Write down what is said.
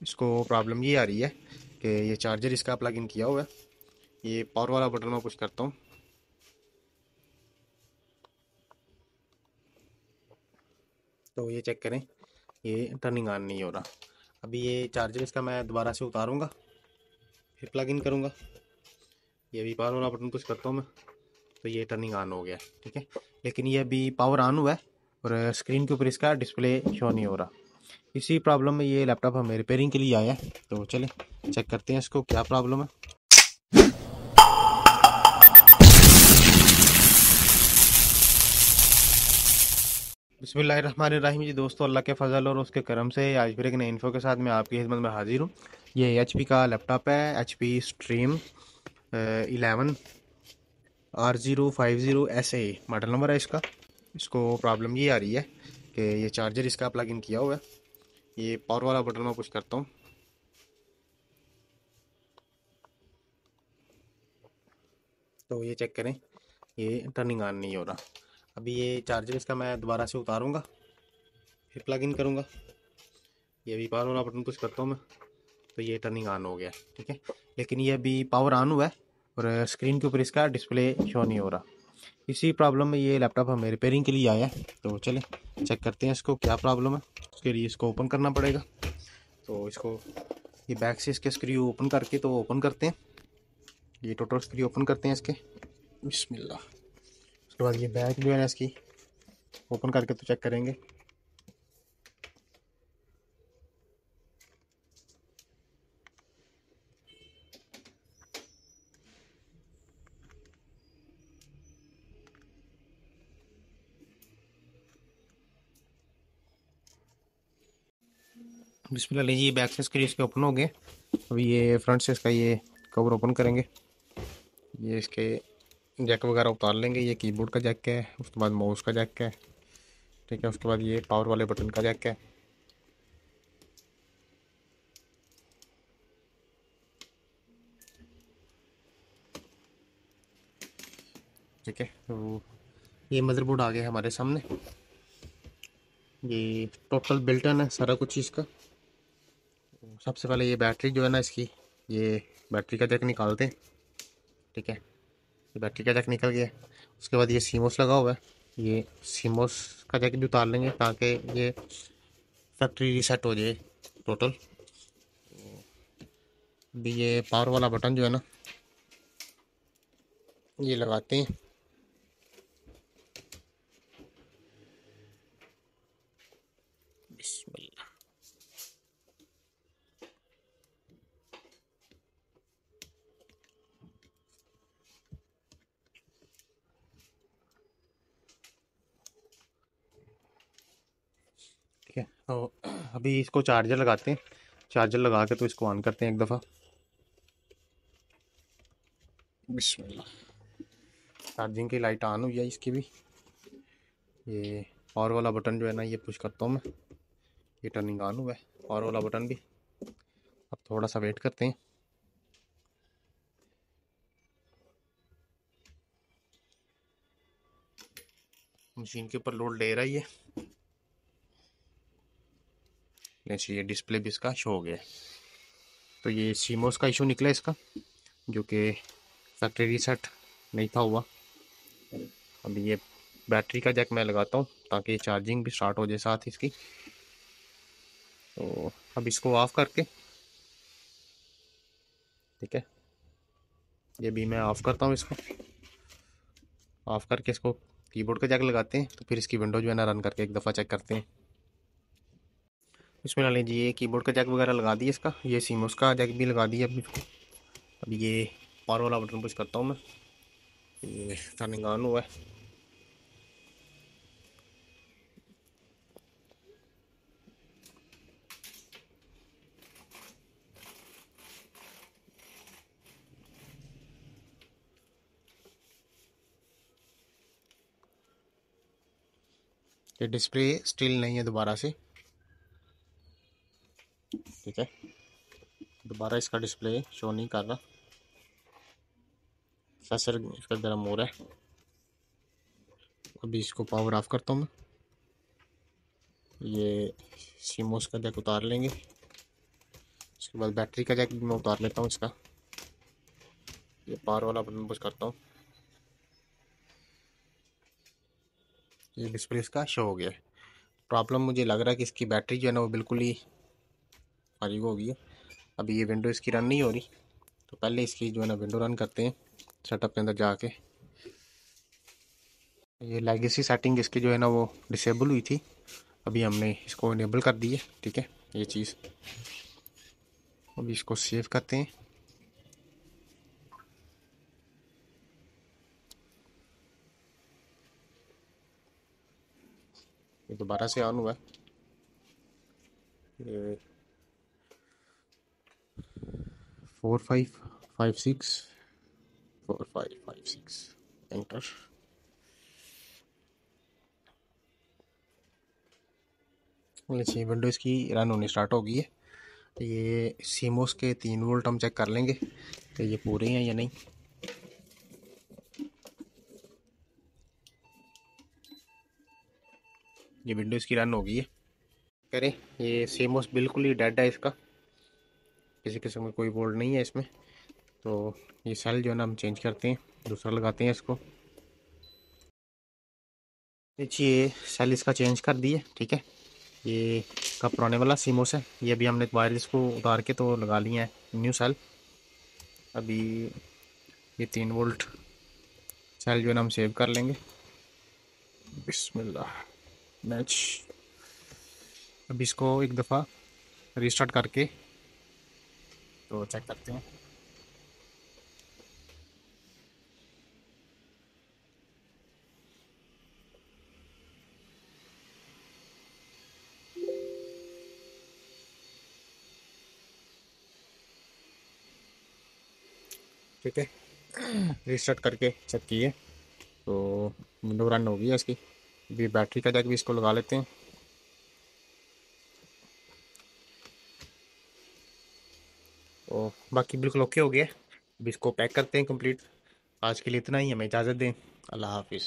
इसको प्रॉब्लम ये आ रही है कि ये चार्जर इसका प्लग इन किया हुआ है। ये पावर वाला बटन मैं पुश करता हूँ तो ये चेक करें, ये टर्निंग ऑन नहीं हो रहा। अभी ये चार्जर इसका मैं दोबारा से उतारूंगा, फिर प्लग इन करूंगा। ये अभी पावर वाला बटन पुश करता हूँ मैं तो ये टर्निंग ऑन हो गया, ठीक है। लेकिन ये अभी पावर ऑन हुआ है और स्क्रीन के ऊपर इसका डिस्प्ले शो नहीं हो रहा। इसी प्रॉब्लम में ये लैपटॉप हमें रिपेयरिंग के लिए आया है, तो चले चेक करते हैं इसको क्या प्रॉब्लम है। बिस्मिल्लाहिर्रहमानिर्रहीम जी दोस्तों, अल्लाह के फजल और उसके करम से आज फिर एक नई इन्फो के साथ मैं आपकी खिदमत में हाजिर हूँ। ये HP का लैपटॉप है, HP stream 11R050SA model number है इसका। इसको प्रॉब्लम ये आ रही है कि ये चार्जर इसका प्लग इन किया हुआ है। ये पावर वाला बटन मैं पुश करता हूँ तो ये चेक करें, ये टर्निंग ऑन नहीं हो रहा। अभी ये चार्जर इसका मैं दोबारा से उतारूंगा, फिर प्लग इन करूंगा। ये अभी पावर वाला बटन पुश करता हूँ मैं तो ये टर्निंग ऑन हो गया, ठीक है। लेकिन ये अभी पावर ऑन हुआ है और स्क्रीन के ऊपर इसका डिस्प्ले शो नहीं हो रहा। इसी प्रॉब्लम में ये लैपटॉप हमें रिपेयरिंग के लिए आया है, तो चले चेक करते हैं इसको क्या प्रॉब्लम है। उसके लिए इसको ओपन करना पड़ेगा। तो इसको ये बैक से इसके स्क्रू ओपन करके तो ओपन करते हैं। ये टोटल स्क्रू ओपन करते हैं इसके, बिस्मिल्लाह। उसके बाद ये बैक जो है ना इसकी ओपन करके तो चेक करेंगे। बिस्मिल्लाह, लीजिए ये बैक से स्क्रू इसके ओपन हो गए। अभी ये फ्रंट से इसका ये कवर ओपन करेंगे। ये इसके जैक वगैरह उतार लेंगे। ये कीबोर्ड का जैक है, उसके बाद माउस का जैक है, ठीक है। उसके बाद ये पावर वाले बटन का जैक है। ठीक है, तो ये मदरबोर्ड आ गया है हमारे सामने। ये टोटल बिल्टन है सारा कुछ इसका। सबसे पहले ये बैटरी जो है ना इसकी, ये बैटरी का जैक निकालते हैं, ठीक है। ये बैटरी का जैक निकल गया। उसके बाद ये सीमोस लगा हुआ है, ये सीमोस का जैक भी उतार लेंगे ताकि ये फैक्ट्री रीसेट हो जाए टोटल। अभी ये पावर वाला बटन जो है ना ये लगाते हैं। बिस्मिल्लाह। ठीक है, तो अभी इसको चार्जर लगाते हैं। चार्जर लगा के तो इसको ऑन करते हैं एक दफ़ा। बिस्मिल्लाह। चार्जिंग की लाइट ऑन हुई है इसकी भी। ये पावर वाला बटन जो है ना ये पुश करता हूँ मैं, ये टर्निंग ऑन हुआ है। पावर वाला बटन भी। अब थोड़ा सा वेट करते हैं। मशीन के ऊपर लोड ले रहा ही है। जैसे ये डिस्प्ले भी इसका शो हो गया है। तो ये सीमोस का इशू निकला इसका, जो कि फैक्ट्री रीसेट नहीं था हुआ। अभी ये बैटरी का जैक मैं लगाता हूँ ताकि चार्जिंग भी स्टार्ट हो जाए साथ इसकी। तो अब इसको ऑफ करके, ठीक है, ये भी मैं ऑफ करता हूँ इसको। ऑफ करके इसको कीबोर्ड का जैक लगाते हैं, तो फिर इसकी विंडो जो है ना रन करके एक दफ़ा चेक करते हैं। इसमें लीजिए ये कीबोर्ड का जैक वगैरह लगा दिया इसका, ये सीमोस का जैक भी लगा दिया अभी इसको। अब ये पावर वाला बटन पुश करता हूँ मैं, ये टर्निंग ऑन हुआ है। ये डिस्प्ले स्टिल नहीं है दोबारा से, ठीक है। दोबारा इसका डिस्प्ले शो नहीं कर रहा, सेंसर इसका गर्म हो रहा है। अभी इसको पावर ऑफ करता हूँ मैं। ये सीमोस का जैक उतार लेंगे। उसके बाद बैटरी का जैक मैं उतार लेता हूँ इसका। ये पावर वाला बटन पुश करता हूँ, ये डिस्प्ले इसका शो हो गया है। प्रॉब्लम मुझे लग रहा है कि इसकी बैटरी जो है ना वो बिल्कुल ही फारिग हो गई है। अभी ये विंडो इसकी रन नहीं हो रही, तो पहले इसकी जो है ना विंडो रन करते हैं सेटअप के अंदर जाके। ये लेगेसी सेटिंग इसकी जो है ना वो डिसेबल हुई थी, अभी हमने इसको इनेबल कर दी है। ठीक है, ये चीज़ अभी इसको सेव करते हैं। ये दोबारा से ऑन हुआ है। ये 4556 एंटर। लीजिए विंडोज़ की रन होनी स्टार्ट हो गई है। ये सीमोस के 3 वोल्ट हम चेक कर लेंगे कि ये पूरे हैं या नहीं। ये विंडोज़ की रन हो गई है। करें, ये सीमोस बिल्कुल ही डेड है, इसका किसी किस्म का कोई वोल्ट नहीं है इसमें। तो ये सेल जो है ना हम चेंज करते हैं, दूसरा लगाते हैं इसको। देखिए सेल इसका चेंज कर दिए। ठीक है, ये का पुराने वाला सीमोस है, ये अभी हमने वायरलेस को उतार के तो लगा लिया है न्यू सेल। अभी ये 3 वोल्ट सेल जो है ना हम सेव कर लेंगे। बिस्मिल्लाह मैच। अब इसको एक दफ़ा रीस्टार्ट करके तो चेक करते हैं। ठीक है, रीस्टार्ट करके चेक किए तो विंडो रन हो गई है इसकी। अभी बैटरी का जैक भी इसको लगा लेते हैं। तो बाकी बिल्कुल ओके हो गया। अभी इसको पैक करते हैं कंप्लीट। आज के लिए इतना ही, हमें इजाज़त दें। अल्लाह हाफिज़।